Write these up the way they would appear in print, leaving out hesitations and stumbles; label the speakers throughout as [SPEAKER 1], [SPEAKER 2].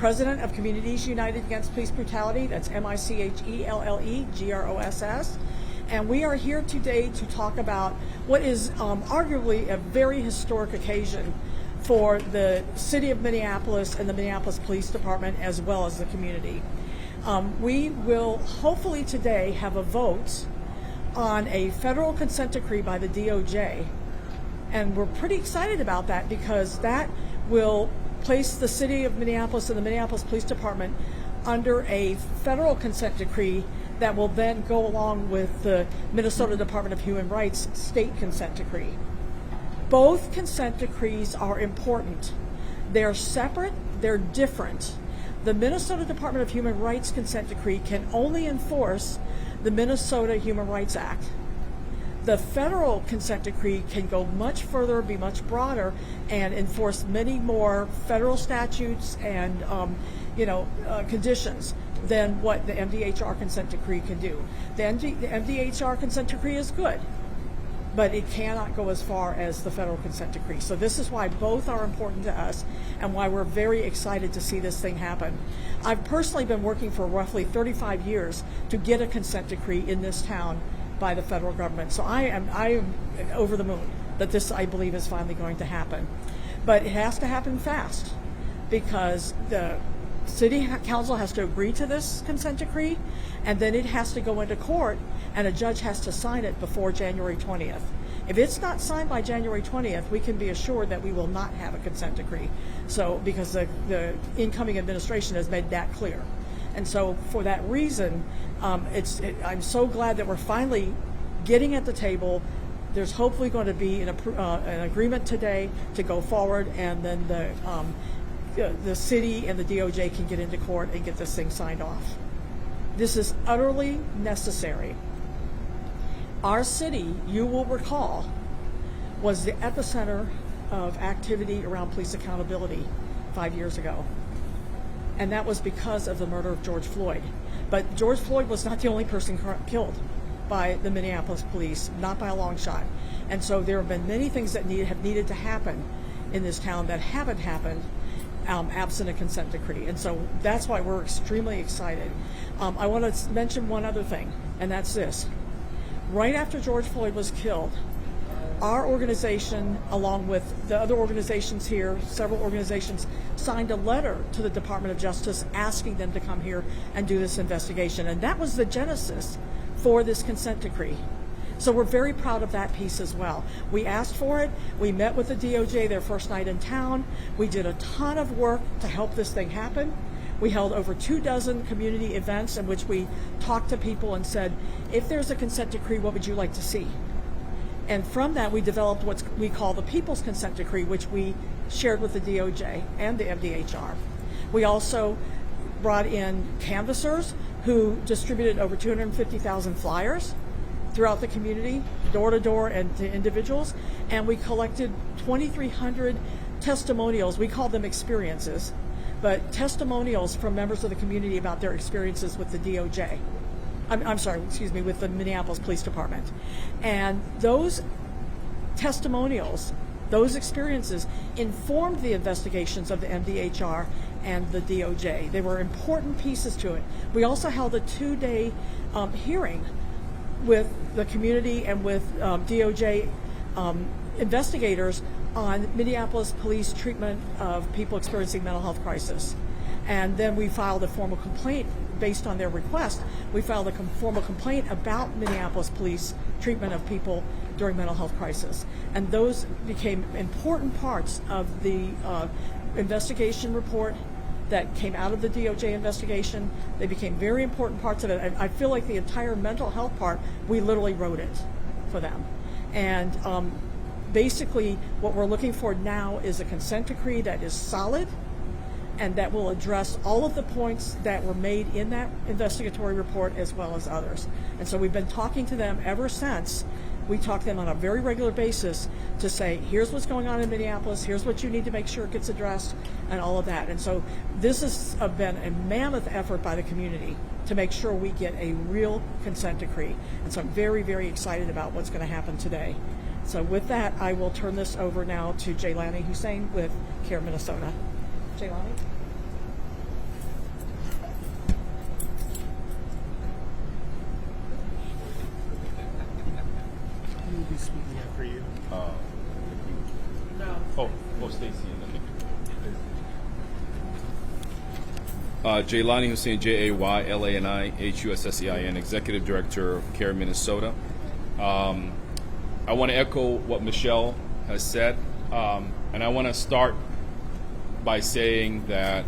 [SPEAKER 1] president of Communities United Against Police Brutality. That's MICHELLEGROSS. And we are here today to talk about what is arguably a very historic occasion for the city of Minneapolis and the Minneapolis Police Department, as well as the community. We will hopefully today have a vote on a federal consent decree by the DOJ. And we're pretty excited about that because that will place the city of Minneapolis and the Minneapolis Police Department under a federal consent decree that will then go along with the Minnesota Department of Human Rights state consent decree. Both consent decrees are important. They're separate, they're different. The Minnesota Department of Human Rights consent decree can only enforce the Minnesota Human Rights Act. The federal consent decree can go much further, be much broader, and enforce many more federal statutes and conditions than what the MDHR consent decree can do. The MDHR consent decree is good, but it cannot go as far as the federal consent decree. So this is why both are important to us and why we're very excited to see this thing happen. I've personally been working for roughly 35 years to get a consent decree in this town by the federal government. So I am over the moon that this, I believe, is finally going to happen. But it has to happen fast because the city council has to agree to this consent decree, and then it has to go into court and a judge has to sign it before January 20th. If it's not signed by January 20th, we can be assured that we will not have a consent decree. So, because the incoming administration has made that clear. And so for that reason, I'm so glad that we're finally getting at the table. There's hopefully going to be an agreement today to go forward, and then the city and the DOJ can get into court and get this thing signed off. This is utterly necessary. Our city, you will recall, was the epicenter of activity around police accountability 5 years ago. And that was because of the murder of George Floyd. But George Floyd was not the only person killed by the Minneapolis police, not by a long shot. And so there have been many things that have needed to happen in this town that haven't happened absent a consent decree. And so that's why we're extremely excited. I want to mention one other thing, and that's this. Right after George Floyd was killed, our organization, along with the other organizations here, several organizations, signed a letter to the Department of Justice asking them to come here and do this investigation. And that was the genesis for this consent decree. So we're very proud of that piece as well. We asked for it. We met with the DOJ their first night in town. We did a ton of work to help this thing happen. We held over 24 community events in which we talked to people and said, if there's a consent decree, what would you like to see? And from that, we developed what we call the People's Consent Decree, which we shared with the DOJ and the MDHR. We also brought in canvassers who distributed over 250,000 flyers throughout the community, door to door and to individuals. And we collected 2,300 testimonials. We call them experiences, but testimonials from members of the community about their experiences with the DOJ. With the Minneapolis Police Department. And those testimonials, those experiences, informed the investigations of the MDHR and the DOJ. They were important pieces to it. We also held a 2-day hearing with the community and with DOJ investigators on Minneapolis police treatment of people experiencing mental health crisis. And then we filed a formal complaint based on their request. We filed a formal complaint about Minneapolis police treatment of people during mental health crisis. And those became important parts of the investigation report that came out of the DOJ investigation. They became very important parts of it. I feel like the entire mental health part, we literally wrote it for them. And basically what we're looking for now is a consent decree that is solid and that will address all of the points that were made in that investigatory report as well as others. And so we've been talking to them ever since. We talk to them on a very regular basis to say, here's what's going on in Minneapolis, here's what you need to make sure it gets addressed, and all of that. And so this has been a mammoth effort by the community to make sure we get a real consent decree. And so I'm very, very excited about what's going to happen today. So with that, I will turn this over now to Jaylani Hussein with CARE Minnesota. Jaylani?
[SPEAKER 2] Jaylani Hussein, Jaylani-Hussein, Executive Director of CARE Minnesota. I want to echo what Michelle has said, and I want to start by saying that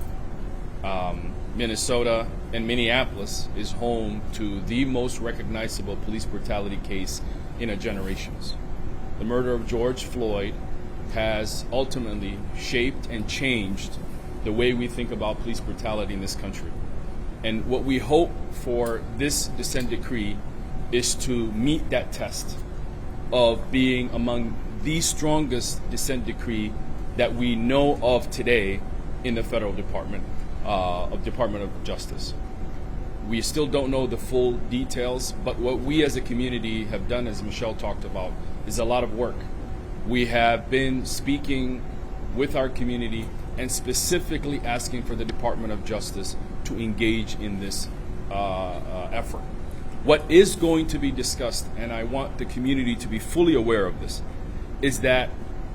[SPEAKER 2] Minnesota and Minneapolis is home to the most recognizable police brutality case in a generations. The murder of George Floyd has ultimately shaped and changed the way we think about police brutality in this country. And what we hope for this dissent decree is to meet that test of being among the strongest dissent decree that we know of today in the federal Department of Justice. We still don't know the full details, but what we as a community have done, as Michelle talked about, is a lot of work. We have been speaking with our community and specifically asking for the Department of Justice to engage in this effort. What is going to be discussed, and I want the community to be fully aware of this, is that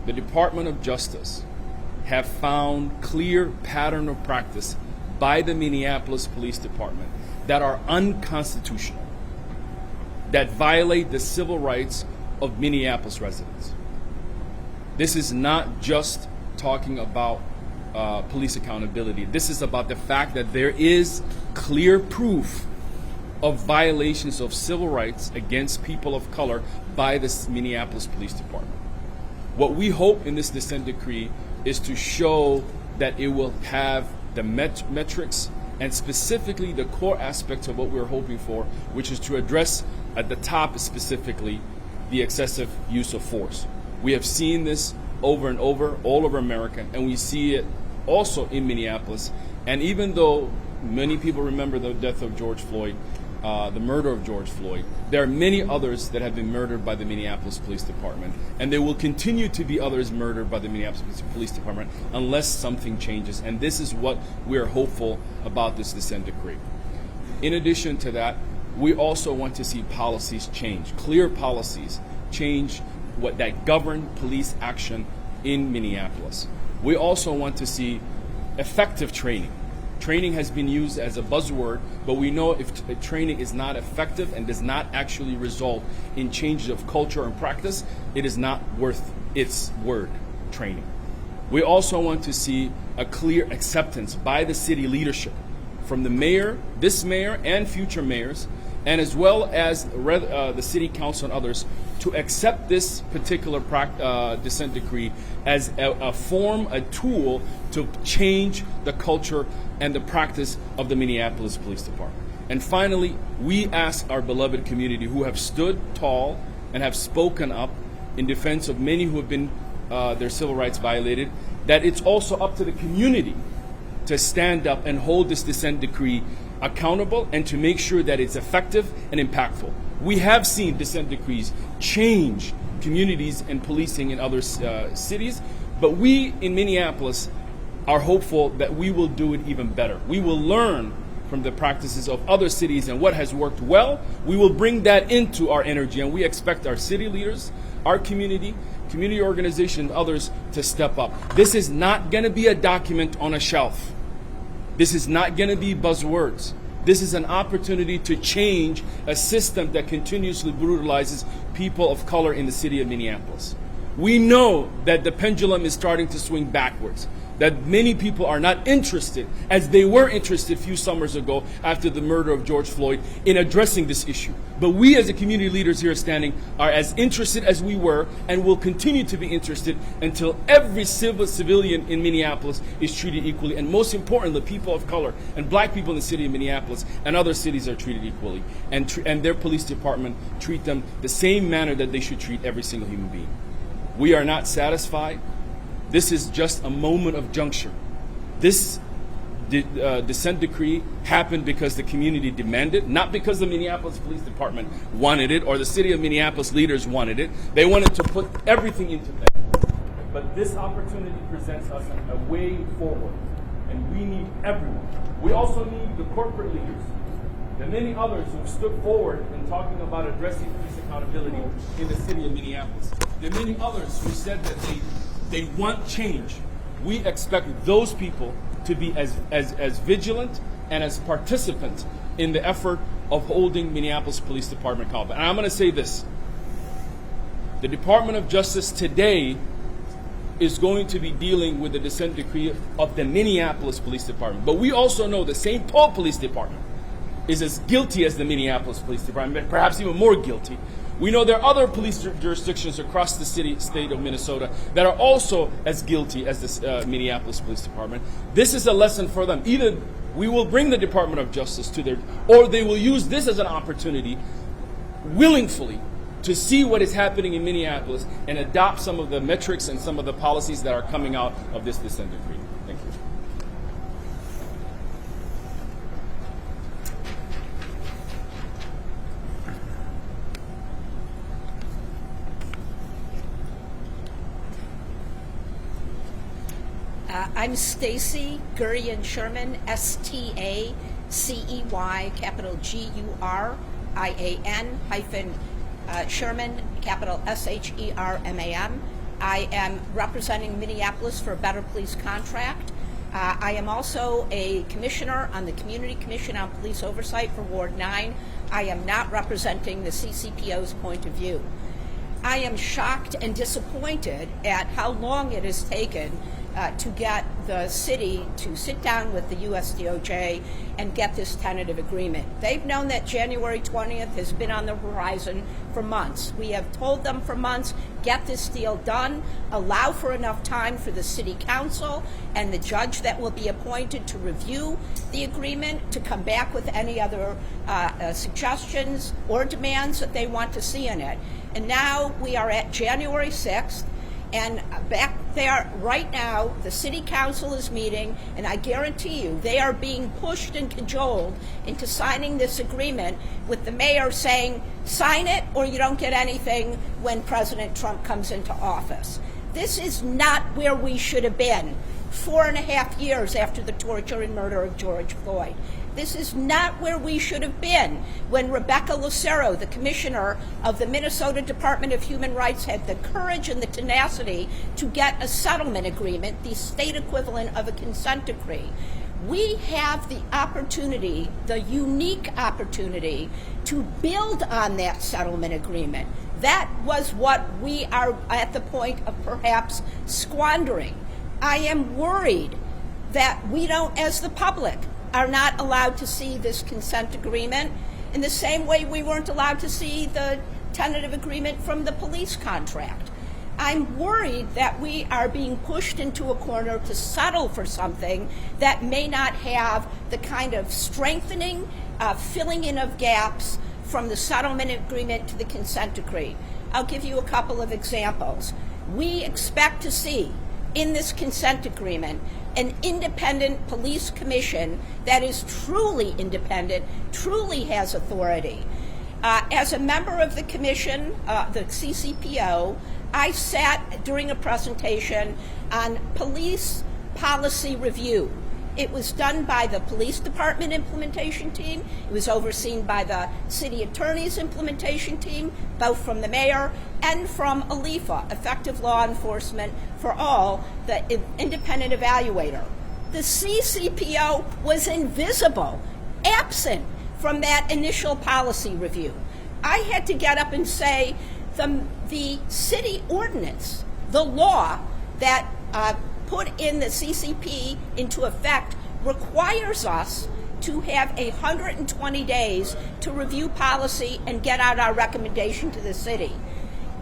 [SPEAKER 2] the Department of Justice have found clear pattern of practice by the Minneapolis Police Department that are unconstitutional, that violate the civil rights of Minneapolis residents. This is not just talking about police accountability. This is about the fact that there is clear proof of violations of civil rights against people of color by the Minneapolis Police Department. What we hope in this dissent decree is to show that it will have the metrics and specifically the core aspects of what we're hoping for, which is to address at the top specifically the excessive use of force. We have seen this over and over all over America, and we see it also in Minneapolis. And even though many people remember the death of George Floyd, the murder of George Floyd, there are many others that have been murdered by the Minneapolis Police Department, and there will continue to be others murdered by the Minneapolis Police Department unless something changes. And this is what we're hopeful about this dissent decree. In addition to that, we also want to see policies change, clear policies change what that govern police action in Minneapolis. We also want to see effective training. Training has been used as a buzzword, but we know if training is not effective and does not actually result in changes of culture and practice, it is not worth its word, training. We also want to see a clear acceptance by the city leadership, from the mayor, this mayor, and future mayors, and as well as the city council and others, to accept this particular dissent decree as a form, a tool to change the culture and the practice of the Minneapolis Police Department. And finally, we ask our beloved community who have stood tall and have spoken up in defense of many who have been their civil rights violated, that it's also up to the community to stand up and hold this dissent decree accountable and to make sure that it's effective and impactful. We have seen dissent decrees change communities and policing in other cities, but we in Minneapolis are hopeful that we will do it even better. We will learn from the practices of other cities and what has worked well. We will bring that into our energy, and we expect our city leaders, our community organizations, others to step up. This is not going to be a document on a shelf. This is not going to be buzzwords. This is an opportunity to change a system that continuously brutalizes people of color in the city of Minneapolis. We know that the pendulum is starting to swing backwards, that many people are not interested, as they were interested a few summers ago after the murder of George Floyd, in addressing this issue. But we as the community leaders here standing are as interested as we were and will continue to be interested until every civilian in Minneapolis is treated equally. And most importantly, people of color and black people in the city of Minneapolis and other cities are treated equally. And their police department treat them the same manner that they should treat every single human being. We are not satisfied. This is just a moment of juncture. This dissent decree happened because the community demanded, not because the Minneapolis Police Department wanted it or the city of Minneapolis leaders wanted it. They wanted to put everything into that. But this opportunity presents us a way forward, and we need everyone. We also need the corporate leaders, the many others who stood forward in talking about addressing police accountability in the city of Minneapolis. There are many others who said that they want change. We expect those people to be as vigilant and as participant in the effort of holding Minneapolis Police Department accountable. And I'm going to say this. The Department of Justice today is going to be dealing with the dissent decree of the Minneapolis Police Department. But we also know the St. Paul Police Department is as guilty as the Minneapolis Police Department, perhaps even more guilty. We know there are other police jurisdictions across the state of Minnesota that are also as guilty as the Minneapolis Police Department. This is a lesson for them. Either we will bring the Department of Justice to their, or they will use this as an opportunity willingly to see what is happening in Minneapolis and adopt some of the metrics and some of the policies that are coming out of this dissent decree. Thank you.
[SPEAKER 3] I'm Stacy Gurian Sherman, Stacey, capital Gurian hyphen Sherman, capital Sherman. I am representing Minneapolis for a Better Police Contract. I am also a commissioner on the Community Commission on Police Oversight for Ward 9. I am not representing the CCPO's point of view. I am shocked and disappointed at how long it has taken to get the city to sit down with the USDOJ and get this tentative agreement. They've known that January 20th has been on the horizon for months. We have told them for months, get this deal done, allow for enough time for the city council and the judge that will be appointed to review the agreement to come back with any other suggestions or demands that they want to see in it. And now we are at January 6th. And back there right now, the city council is meeting, and I guarantee you they are being pushed and cajoled into signing this agreement with the mayor saying, sign it or you don't get anything when President Trump comes into office. This is not where we should have been 4.5 years after the torture and murder of George Floyd. This is not where we should have been when Rebecca Lucero, the commissioner of the Minnesota Department of Human Rights, had the courage and the tenacity to get a settlement agreement, the state equivalent of a consent decree. We have the opportunity, the unique opportunity, to build on that settlement agreement. That was what we are at the point of perhaps squandering. I am worried that we don't, as the public, are not allowed to see this consent agreement in the same way we weren't allowed to see the tentative agreement from the police contract. I'm worried that we are being pushed into a corner to settle for something that may not have the kind of strengthening, filling in of gaps from the settlement agreement to the consent decree. I'll give you a couple of examples. We expect to see in this consent agreement an independent police commission that is truly independent, truly has authority. As a member of the commission, the CCPO, I sat during a presentation on police policy review. It was done by the police department implementation team. It was overseen by the city attorney's implementation team, both from the mayor and from ALEFA, Effective Law Enforcement for All, the independent evaluator. The CCPO was invisible, absent from that initial policy review. I had to get up and say the city ordinance, the law that put in the CCP into effect, requires us to have 120 days to review policy and get out our recommendation to the city.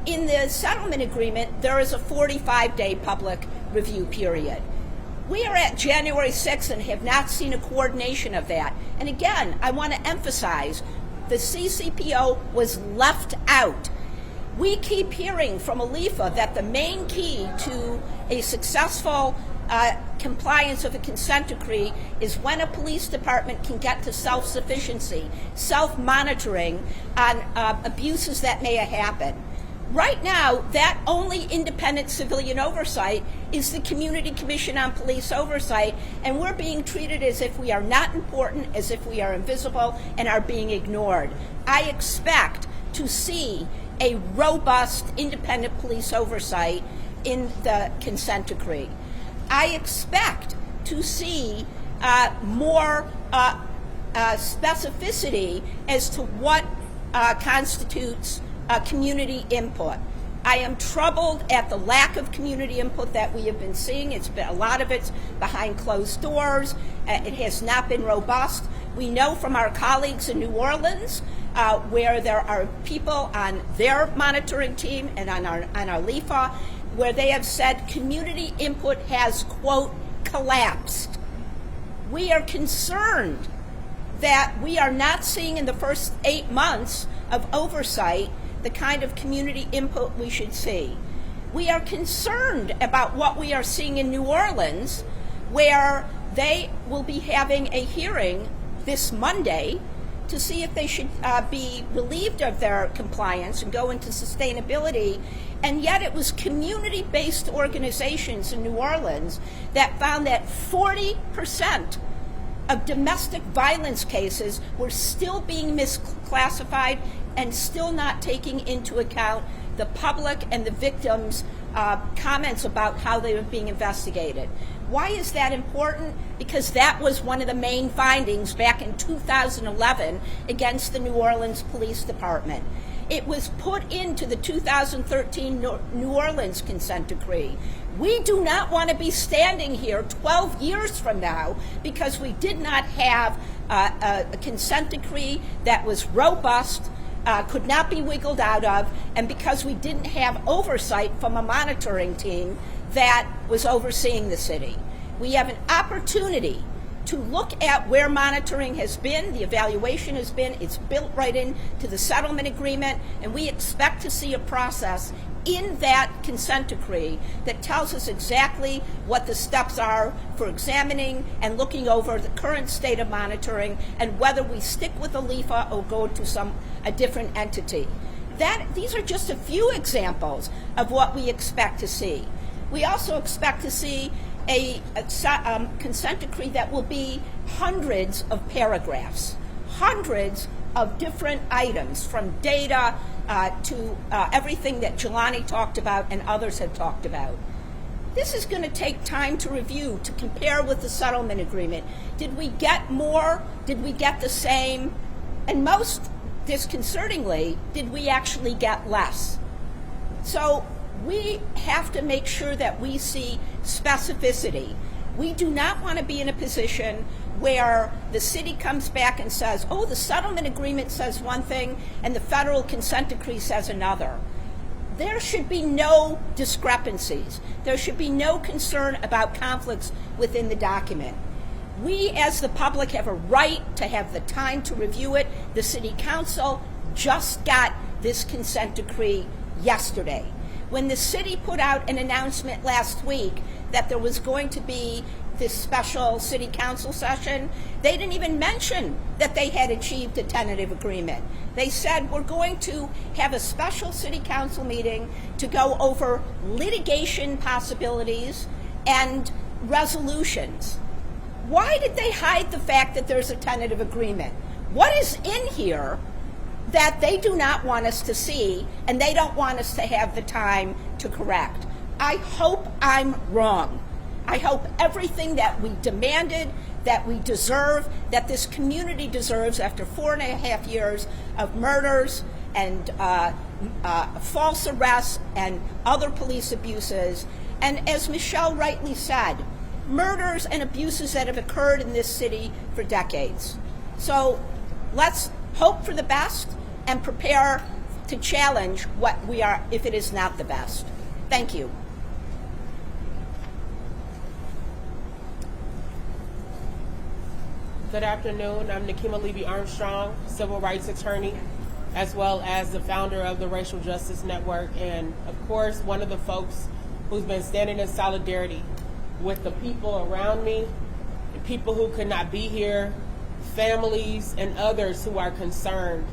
[SPEAKER 3] In the settlement agreement, there is a 45-day public review period. We are at January 6th and have not seen a coordination of that. And again, I want to emphasize, the CCPO was left out. We keep hearing from ALEFA that the main key to a successful compliance of a consent decree is when a police department can get to self-sufficiency, self-monitoring on abuses that may have happened. Right now, that only independent civilian oversight is the Community Commission on Police Oversight, and we're being treated as if we are not important, as if we are invisible, and are being ignored. I expect to see a robust independent police oversight in the consent decree. I expect to see more specificity as to what constitutes community input. I am troubled at the lack of community input that we have been seeing. It's been, a lot of it's behind closed doors. It has not been robust. We know from our colleagues in New Orleans, where there are people on their monitoring team and on our LIFA, where they have said community input has, quote, collapsed. We are concerned that we are not seeing in the first 8 months of oversight the kind of community input we should see. We are concerned about what we are seeing in New Orleans, where they will be having a hearing this Monday to see if they should be relieved of their compliance and go into sustainability. And yet it was community-based organizations in New Orleans that found that 40% of domestic violence cases were still being misclassified and still not taking into account the public and the victims' comments about how they were being investigated. Why is that important? Because that was one of the main findings back in 2011 against the New Orleans Police Department. It was put into the 2013 New Orleans consent decree. We do not want to be standing here 12 years from now because we did not have a consent decree that was robust, could not be wiggled out of, and because we didn't have oversight from a monitoring team that was overseeing the city. We have an opportunity to look at where monitoring has been, the evaluation has been. It's built right into the settlement agreement, and we expect to see a process in that consent decree that tells us exactly what the steps are for examining and looking over the current state of monitoring and whether we stick with the LIFA or go to a different entity. These are just a few examples of what we expect to see. We also expect to see a consent decree that will be hundreds of paragraphs, hundreds of different items, from data to everything that Jelani talked about and others have talked about. This is going to take time to review, to compare with the settlement agreement. Did we get more? Did we get the same? And most disconcertingly, did we actually get less? So we have to make sure that we see specificity. We do not want to be in a position where the city comes back and says, oh, the settlement agreement says one thing and the federal consent decree says another. There should be no discrepancies. There should be no concern about conflicts within the document. We, as the public, have a right to have the time to review it. The City Council just got this consent decree yesterday. When the city put out an announcement last week that there was going to be this special City Council session, they didn't even mention that they had achieved a tentative agreement. They said, we're going to have a special City Council meeting to go over litigation possibilities and resolutions. Why did they hide the fact that there's a tentative agreement? What is in here that they do not want us to see and they don't want us to have the time to correct? I hope I'm wrong. I hope everything that we demanded, that we deserve, that this community deserves after 4.5 years of murders and false arrests and other police abuses, and as Michelle rightly said, murders and abuses that have occurred in this city for decades. So let's hope for the best and prepare to challenge what we are if it is not the best. Thank you.
[SPEAKER 4] Good afternoon. I'm Nikema Levy-Armstrong, civil rights attorney, as well as the founder of the Racial Justice Network, and of course, one of the folks who's been standing in solidarity with the people around me, the people who could not be here, families and others who are concerned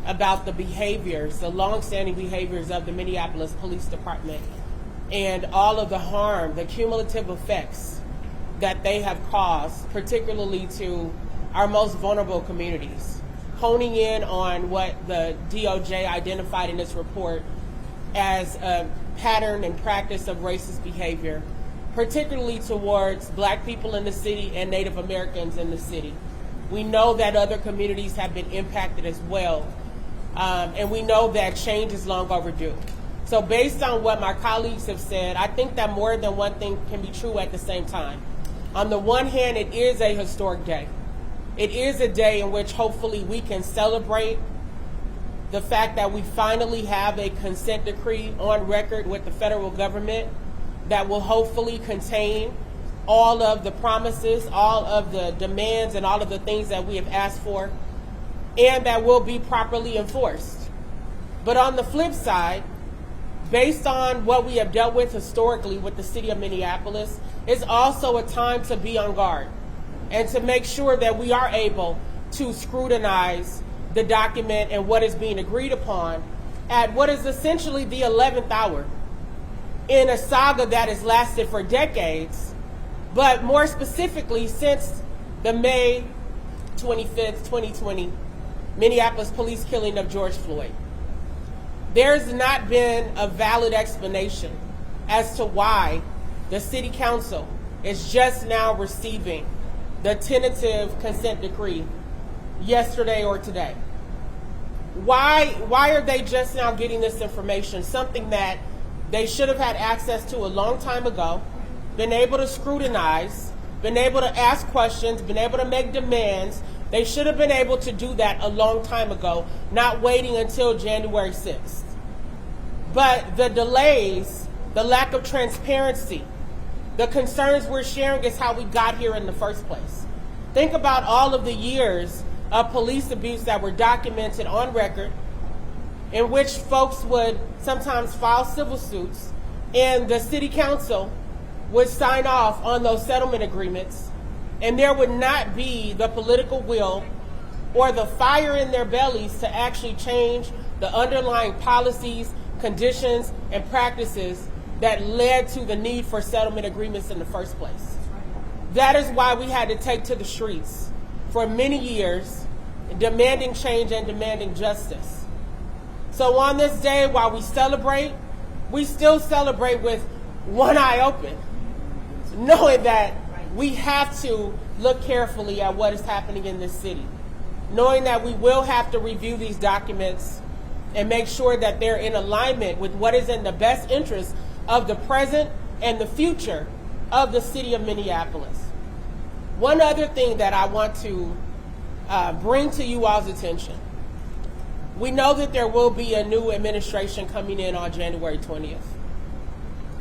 [SPEAKER 4] about the behaviors, the long-standing behaviors of the Minneapolis Police Department and all of the harm, the cumulative effects that they have caused, particularly to our most vulnerable communities. Honing in on what the DOJ identified in its report as a pattern and practice of racist behavior, particularly towards Black people in the city and Native Americans in the city. We know that other communities have been impacted as well, and we know that change is long overdue. So based on what my colleagues have said, I think that more than one thing can be true at the same time. On the one hand, it is a historic day. It is a day in which hopefully we can celebrate the fact that we finally have a consent decree on record with the federal government that will hopefully contain all of the promises, all of the demands, and all of the things that we have asked for, and that will be properly enforced. But on the flip side, based on what we have dealt with historically with the city of Minneapolis, it's also a time to be on guard and to make sure that we are able to scrutinize the document and what is being agreed upon at what is essentially the 11th hour in a saga that has lasted for decades, but more specifically since the May 25th, 2020 Minneapolis police killing of George Floyd. There's not been a valid explanation as to why the City Council is just now receiving the tentative consent decree yesterday or today. Why are they just now getting this information, something that they should have had access to a long time ago, been able to scrutinize, been able to ask questions, been able to make demands? They should have been able to do that a long time ago, not waiting until January 6th. But the delays, the lack of transparency, the concerns we're sharing is how we got here in the first place. Think about all of the years of police abuse that were documented on record, in which folks would sometimes file civil suits, and the City Council would sign off on those settlement agreements, and there would not be the political will or the fire in their bellies to actually change the underlying policies, conditions, and practices that led to the need for settlement agreements in the first place. That is why we had to take to the streets for many years, demanding change and demanding justice. So on this day, while we celebrate, we still celebrate with one eye open, knowing that we have to look carefully at what is happening in this city, knowing that we will have to review these documents and make sure that they're in alignment with what is in the best interest of the present and the future of the city of Minneapolis. One other thing that I want to bring to you all's attention. We know that there will be a new administration coming in on January 20th.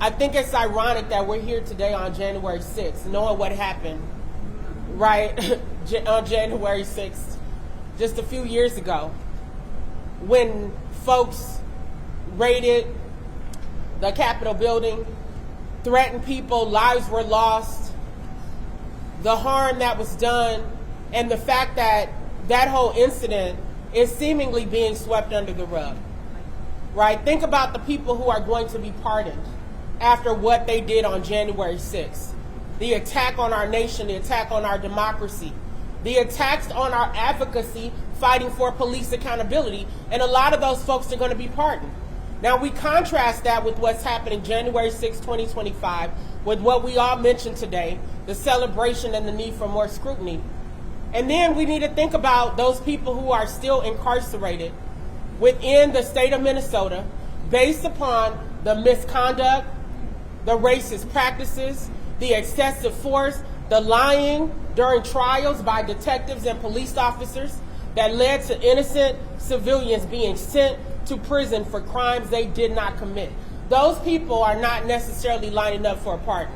[SPEAKER 4] I think it's ironic that we're here today on January 6th, knowing what happened, right, on January 6th, just a few years ago, when folks raided the Capitol building, threatened people, lives were lost, the harm that was done, and the fact that that whole incident is seemingly being swept under the rug, right? Think about the people who are going to be pardoned after what they did on January 6th. The attack on our nation, the attack on our democracy, the attacks on our advocacy fighting for police accountability, and a lot of those folks are going to be pardoned. Now we contrast that with what's happening January 6, 2025, with what we all mentioned today, the celebration and the need for more scrutiny. And then we need to think about those people who are still incarcerated within the state of Minnesota based upon the misconduct, the racist practices, the excessive force, the lying during trials by detectives and police officers that led to innocent civilians being sent to prison for crimes they did not commit. Those people are not necessarily lining up for a pardon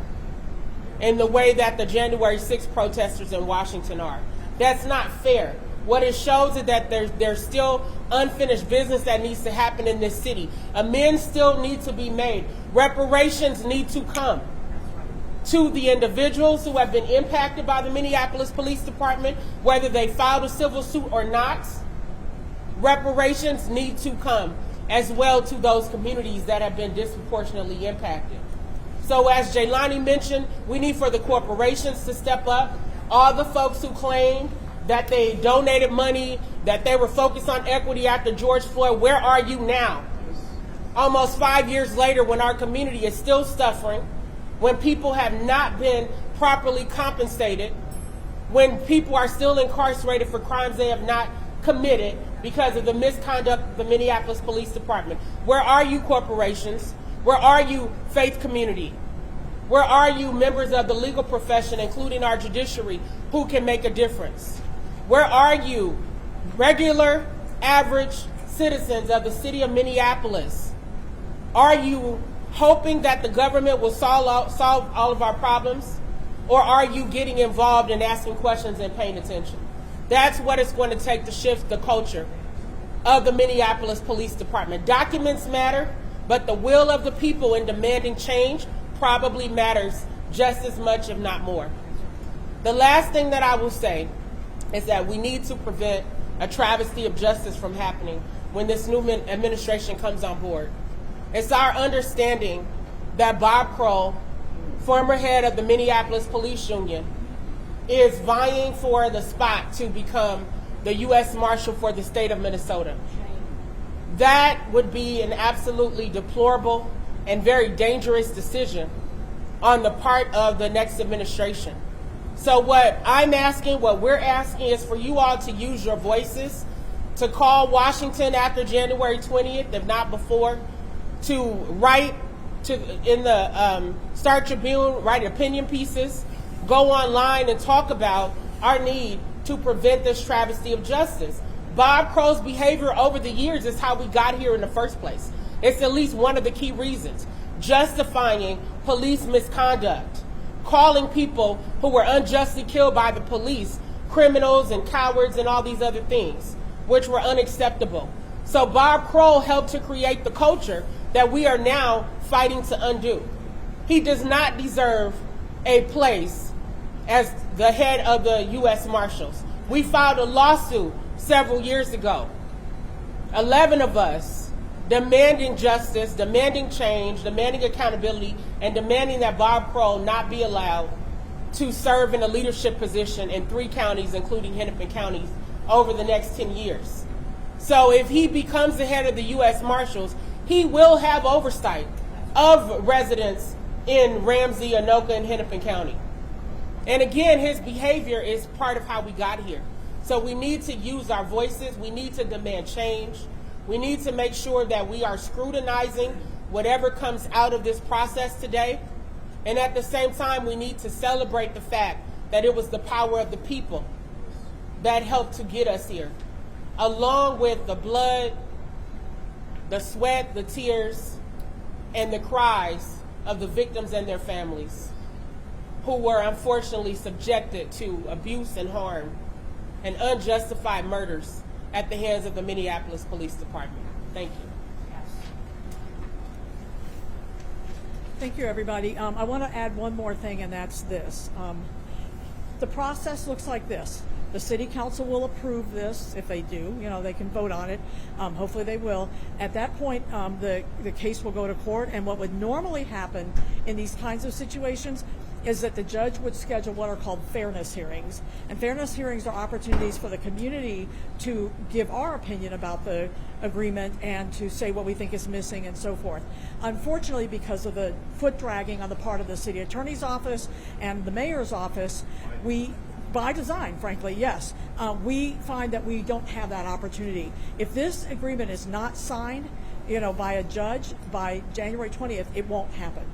[SPEAKER 4] in the way that the January 6th protesters in Washington are. That's not fair. What it shows is that there's still unfinished business that needs to happen in this city. Amends still need to be made. Reparations need to come to the individuals who have been impacted by the Minneapolis Police Department, whether they filed a civil suit or not. Reparations need to come as well to those communities that have been disproportionately impacted. So as Jaylani mentioned, we need for the corporations to step up. All the folks who claimed that they donated money, that they were focused on equity after George Floyd, where are you now? Almost 5 years later, when our community is still suffering, when people have not been properly compensated, when people are still incarcerated for crimes they have not committed because of the misconduct of the Minneapolis Police Department. Where are you, corporations? Where are you, faith community? Where are you, members of the legal profession, including our judiciary, who can make a difference? Where are you, regular, average citizens of the city of Minneapolis? Are you hoping that the government will solve all of our problems? Or are you getting involved and asking questions and paying attention? That's what it's going to take to shift the culture of the Minneapolis Police Department. Documents matter, but the will of the people in demanding change probably matters just as much, if not more. The last thing that I will say is that we need to prevent a travesty of justice from happening when this new administration comes on board. It's our understanding that Bob Kroll, former head of the Minneapolis Police Union, is vying for the spot to become the U.S. Marshal for the state of Minnesota. That would be an absolutely deplorable and very dangerous decision on the part of the next administration. So what I'm asking, what we're asking, is for you all to use your voices, to call Washington after January 20th, if not before, to write in the Star Tribune, write opinion pieces, go online and talk about our need to prevent this travesty of justice. Bob Kroll's behavior over the years is how we got here in the first place. It's at least one of the key reasons. Justifying police misconduct, calling people who were unjustly killed by the police criminals and cowards and all these other things, which were unacceptable. So Bob Kroll helped to create the culture that we are now fighting to undo. He does not deserve a place as the head of the U.S. Marshals. We filed a lawsuit several years ago, 11 of us, demanding justice, demanding change, demanding accountability, and demanding that Bob Kroll not be allowed to serve in a leadership position in 3 counties, including Hennepin County, over the next 10 years. So if he becomes the head of the U.S. Marshals, he will have oversight of residents in Ramsey, Anoka, and Hennepin County. And again, his behavior is part of how we got here. So we need to use our voices. We need to demand change. We need to make sure that we are scrutinizing whatever comes out of this process today. And at the same time, we need to celebrate the fact that it was the power of the people that helped to get us here, along with the blood, the sweat, the tears, and the cries of the victims and their families who were unfortunately subjected to abuse and harm and unjustified murders at the hands of the Minneapolis Police Department. Thank you.
[SPEAKER 1] Thank you, everybody. I want to add one more thing, and that's this. The process looks like this. The City Council will approve this. If they do, they can vote on it. Hopefully they will. At that point, the case will go to court, and what would normally happen in these kinds of situations is that the judge would schedule what are called fairness hearings. And fairness hearings are opportunities for the community to give our opinion about the agreement and to say what we think is missing and so forth. Unfortunately, because of the foot dragging on the part of the city attorney's office and the mayor's office, by design, frankly, yes, we find that we don't have that opportunity. If this agreement is not signed, by a judge by January 20th, it won't happen.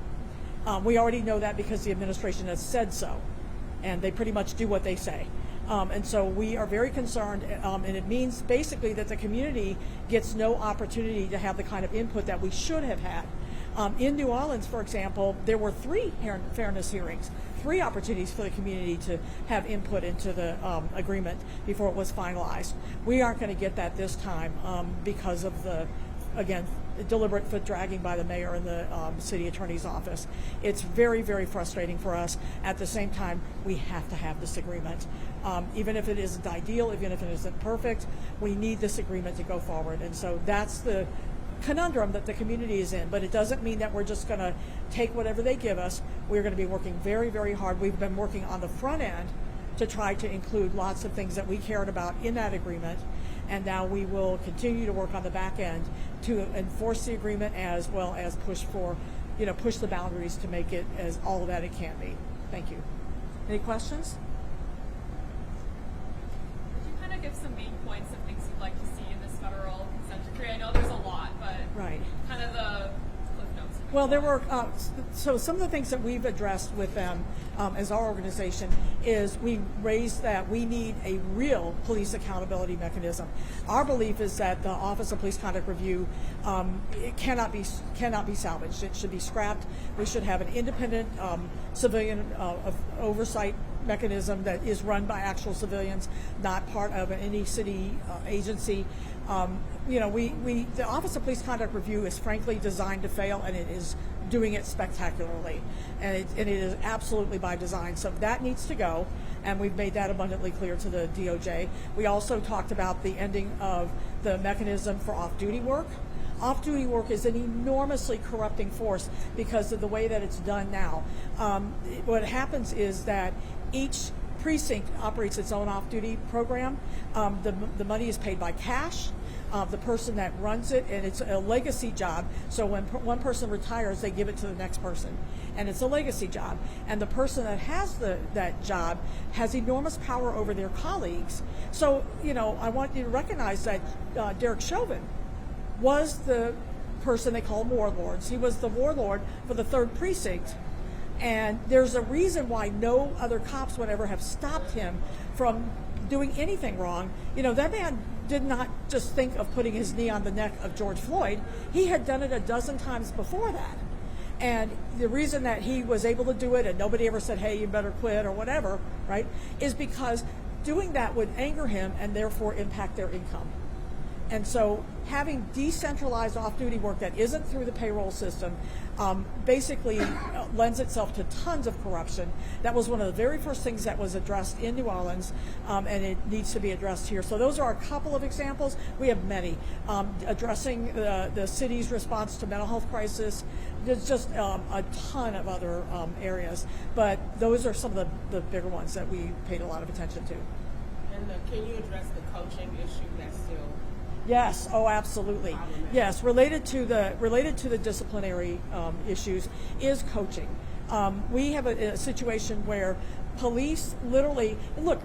[SPEAKER 1] We already know that because the administration has said so, and they pretty much do what they say. And so we are very concerned, and it means basically that the community gets no opportunity to have the kind of input that we should have had. In New Orleans, for example, there were 3 fairness hearings, 3 opportunities for the community to have input into the agreement before it was finalized. We aren't going to get that this time because of the, again, deliberate foot dragging by the mayor and the city attorney's office. It's very, very frustrating for us. At the same time, we have to have this agreement. Even if it isn't ideal, even if it isn't perfect, we need this agreement to go forward. And so that's the conundrum that the community is in. But it doesn't mean that we're just going to take whatever they give us. We're going to be working very, very hard. We've been working on the front end to try to include lots of things that we cared about in that agreement. And now we will continue to work on the back end to enforce the agreement as well as push for push the boundaries to make it as all that it can be. Thank you. Any questions?
[SPEAKER 5] Could you kind of give some main points of things you'd like to see in this federal consent decree? I know there's a lot, but
[SPEAKER 1] Right.
[SPEAKER 5] kind of the cliff notes.
[SPEAKER 1] Well, there were, so some of the things that we've addressed with them as our organization is we raised that we need a real police accountability mechanism. Our belief is that the Office of Police Conduct Review it cannot be salvaged. It should be scrapped. We should have an independent civilian oversight mechanism that is run by actual civilians, not part of any city agency. The Office of Police Conduct Review is frankly designed to fail, and it is doing it spectacularly, and it is absolutely by design. So that needs to go, and we've made that abundantly clear to the DOJ. We also talked about the ending of the mechanism for off-duty work. Off-duty work is an enormously corrupting force because of the way that it's done now. What happens is that each precinct operates its own off-duty program. The money is paid by cash. The person that runs it, and it's a legacy job. So when one person retires, they give it to the next person, and it's a legacy job. And the person that has that job has enormous power over their colleagues. So I want you to recognize that Derek Chauvin was the person they call warlords. He was the warlord for the 3rd precinct. And there's a reason why no other cops would ever have stopped him from doing anything wrong. That man did not just think of putting his knee on the neck of George Floyd. He had done it a dozen times before that. And the reason that he was able to do it and nobody ever said, hey, you better quit or whatever, right, is because doing that would anger him and therefore impact their income. And so having decentralized off-duty work that isn't through the payroll system basically lends itself to tons of corruption. That was one of the very first things that was addressed in New Orleans, and it needs to be addressed here. So those are a couple of examples. We have many. Addressing the city's response to mental health crisis. There's just a ton of other areas, but those are some of the bigger ones that we paid a lot of attention to.
[SPEAKER 4] And can you address the coaching issue that's still?
[SPEAKER 1] Yes. Oh, absolutely. Yes. Related to the disciplinary issues is coaching. We have a situation where police literally look.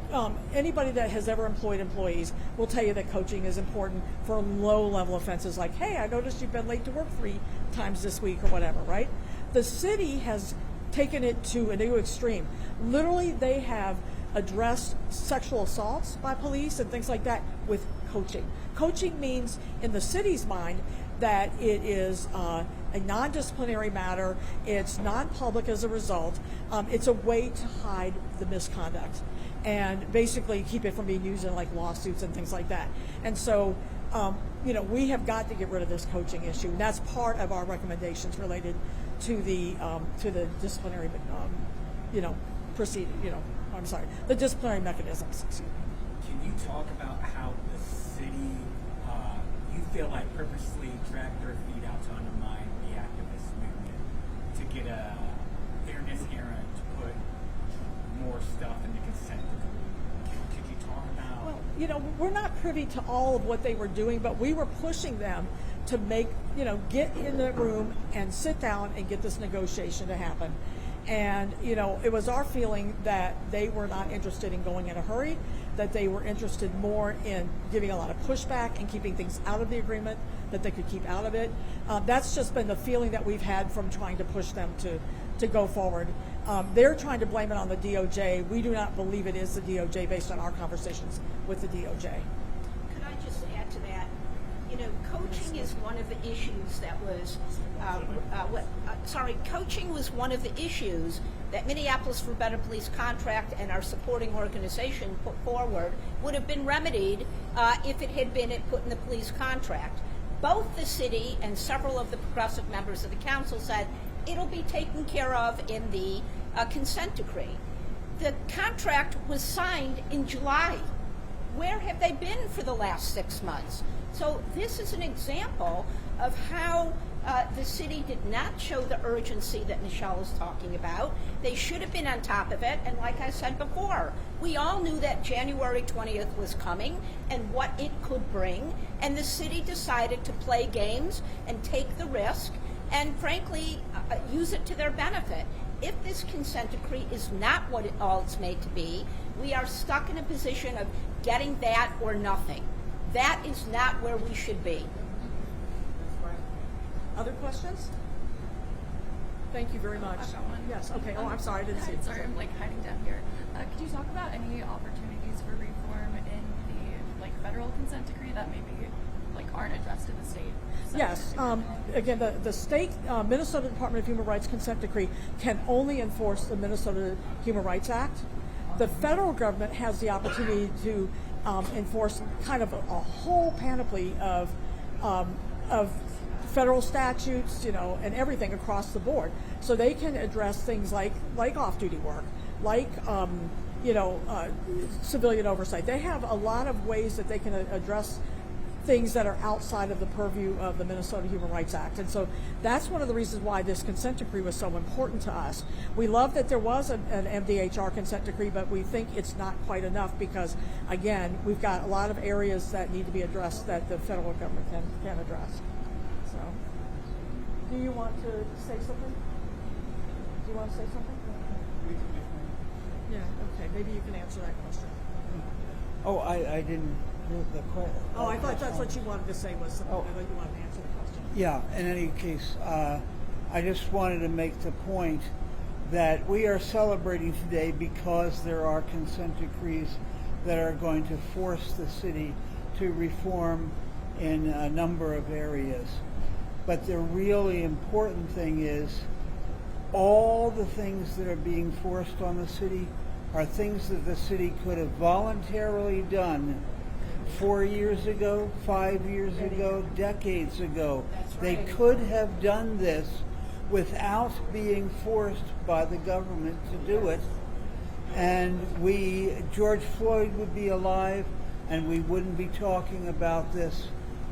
[SPEAKER 1] Anybody that has ever employed employees will tell you that coaching is important for low-level offenses like, "Hey, I noticed you've been late to work 3 times this week," or whatever. Right? The city has taken it to a new extreme. Literally, they have addressed sexual assaults by police and things like that with coaching. Coaching means, in the city's mind, that it is a non-disciplinary matter. It's non-public as a result. It's a way to hide the misconduct and basically keep it from being used in like lawsuits and things like that. And so, we have got to get rid of this coaching issue. And that's part of our recommendations related to the disciplinary, the disciplinary mechanisms. Excuse me.
[SPEAKER 6] Can you talk about how the city, you feel like purposely dragged their feet out to undermine the activist movement to get a fairness hearing to put more stuff in the consent decree? Could you talk about?
[SPEAKER 1] Well, we're not privy to all of what they were doing, but we were pushing them to get in the room and sit down and get this negotiation to happen. And, it was our feeling that they were not interested in going in a hurry, that they were interested more in giving a lot of pushback and keeping things out of the agreement that they could keep out of it. That's just been the feeling that we've had from trying to push them to go forward. They're trying to blame it on the DOJ. We do not believe it is the DOJ based on our conversations with the DOJ.
[SPEAKER 3] Could I just add to that? Coaching is one of the issues that was, coaching was one of the issues that Minneapolis for Better Police Contract and our supporting organization put forward would have been remedied if it had been put in the police contract. Both the city and several of the progressive members of the council said it'll be taken care of in the consent decree. The contract was signed in July. Where have they been for the last 6 months? So this is an example of how the city did not show the urgency that Michelle is talking about. They should have been on top of it, and like I said before, we all knew that January 20th was coming and what it could bring, and the city decided to play games and take the risk and frankly, use it to their benefit. If this consent decree is not what all it's made to be, we are stuck in a position of getting that or nothing. That is not where we should be.
[SPEAKER 1] Other questions? Thank you very much.
[SPEAKER 5] I've got one.
[SPEAKER 1] Yes, okay. Oh, I'm sorry, I didn't see it.
[SPEAKER 5] Sorry, I'm like hiding down here. Could you talk about any opportunities for reform in the federal consent decree that maybe aren't addressed in the state?
[SPEAKER 1] Yes. Again, the state Minnesota Department of Human Rights consent decree can only enforce the Minnesota Human Rights Act. The federal government has the opportunity to enforce kind of a whole panoply of federal statutes, and everything across the board. So they can address things like off-duty work, like civilian oversight. They have a lot of ways that they can address things that are outside of the purview of the Minnesota Human Rights Act. And so that's one of the reasons why this consent decree was so important to us. We love that there was an MDHR consent decree, but we think it's not quite enough because, again, we've got a lot of areas that need to be addressed that the federal government can address. So, do you want to say something? Do you want to say something? Yeah, okay, maybe you can answer that question.
[SPEAKER 7] Oh, I didn't hear the question.
[SPEAKER 1] Oh, I thought that's what you wanted to say was something.
[SPEAKER 7] Oh.
[SPEAKER 1] I thought you wanted to answer the question.
[SPEAKER 7] Yeah, in any case, I just wanted to make the point that we are celebrating today because there are consent decrees that are going to force the city to reform in a number of areas. But the really important thing is all the things that are being forced on the city are things that the city could have voluntarily done 4 years ago, 5 years ago, decades ago.
[SPEAKER 3] That's
[SPEAKER 7] They
[SPEAKER 3] right.
[SPEAKER 7] could have done this without being forced by the government to do it. And George Floyd would be alive, and we wouldn't be talking about this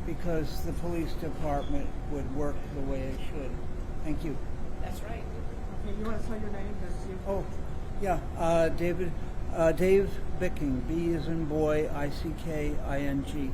[SPEAKER 7] because the police department would work the way it should. Thank you.
[SPEAKER 3] That's right.
[SPEAKER 1] Okay, you want to tell your name?
[SPEAKER 7] Oh, yeah, Dave Bicking, B as in boy, Icking.